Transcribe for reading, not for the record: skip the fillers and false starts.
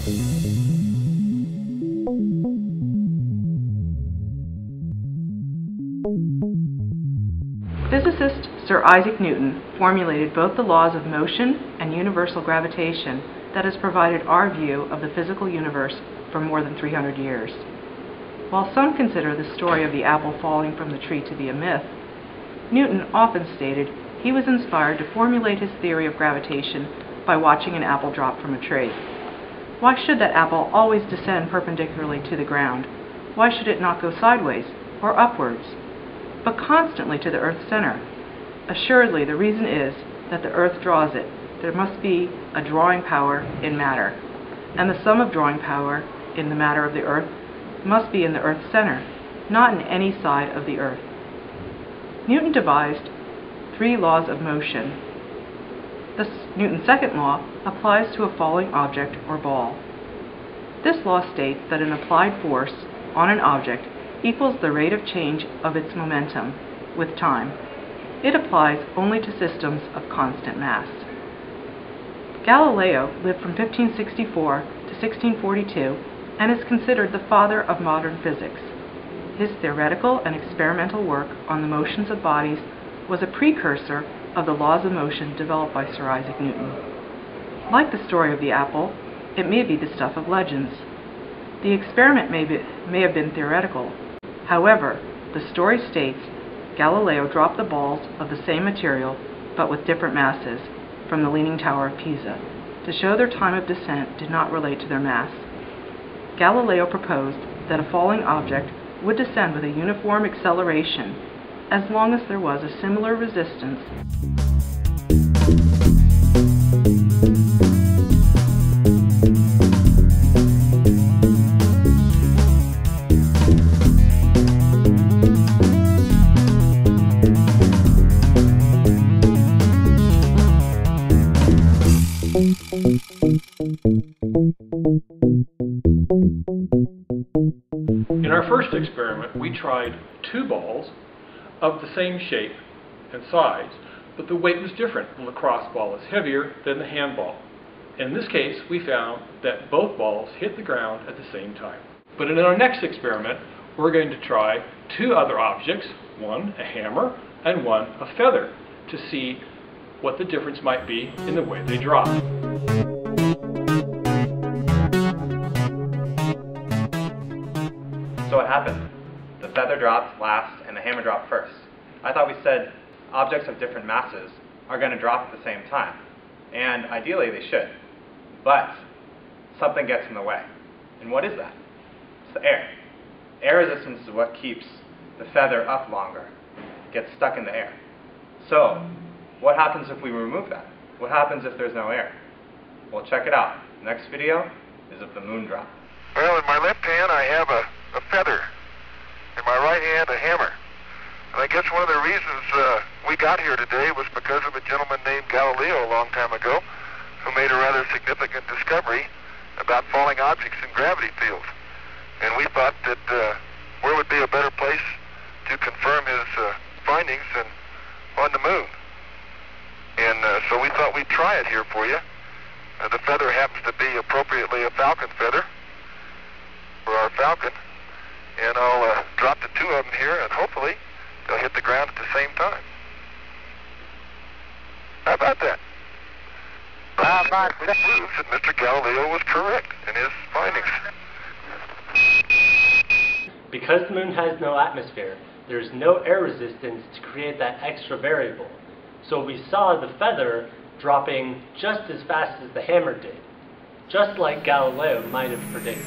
Physicist Sir Isaac Newton formulated both the laws of motion and universal gravitation that has provided our view of the physical universe for more than 300 years. While some consider the story of the apple falling from the tree to be a myth, Newton often stated he was inspired to formulate his theory of gravitation by watching an apple drop from a tree. Why should that apple always descend perpendicularly to the ground? Why should it not go sideways or upwards, but constantly to the Earth's center? Assuredly, the reason is that the Earth draws it. There must be a drawing power in matter, and the sum of drawing power in the matter of the Earth must be in the Earth's center, not in any side of the Earth. Newton devised 3 laws of motion. Newton's second law applies to a falling object or ball. This law states that an applied force on an object equals the rate of change of its momentum with time. It applies only to systems of constant mass. Galileo lived from 1564 to 1642 and is considered the father of modern physics. His theoretical and experimental work on the motions of bodies was a precursor of the laws of motion developed by Sir Isaac Newton. Like the story of the apple, it may be the stuff of legends. The experiment may have been theoretical. However, the story states Galileo dropped the balls of the same material, but with different masses, from the Leaning Tower of Pisa, to show their time of descent did not relate to their mass. Galileo proposed that a falling object would descend with a uniform acceleration as long as there was a similar resistance. In our first experiment, we tried 2 balls of the same shape and size, but the weight was different. The lacrosse ball is heavier than the handball. In this case, we found that both balls hit the ground at the same time. But in our next experiment, we're going to try 2 other objects, one a hammer and one a feather, to see what the difference might be in the way they drop. So what happened? The feather dropped last and the hammer dropped first. I thought we said objects of different masses are going to drop at the same time. And ideally they should. But something gets in the way. And what is that? It's the air. Air resistance is what keeps the feather up longer. It gets stuck in the air. So what happens if we remove that? What happens if there's no air? Well, check it out. The next video is of the moon drop. Well, in my left hand I have a feather. In my right hand a hammer. And I guess one of the reasons we got here today was because of a gentleman named Galileo a long time ago who made a rather significant discovery about falling objects in gravity fields. And we thought that where would be a better place to confirm his findings than on the moon. And so we thought we'd try it here for you. The feather happens to be appropriately a falcon feather for our falcon. And I'll drop the 2 of them here, and hopefully they'll hit the ground at the same time. How about that? That proves that Mr. Galileo was correct in his findings. Because the moon has no atmosphere, there's no air resistance to create that extra variable. So we saw the feather dropping just as fast as the hammer did, just like Galileo might have predicted.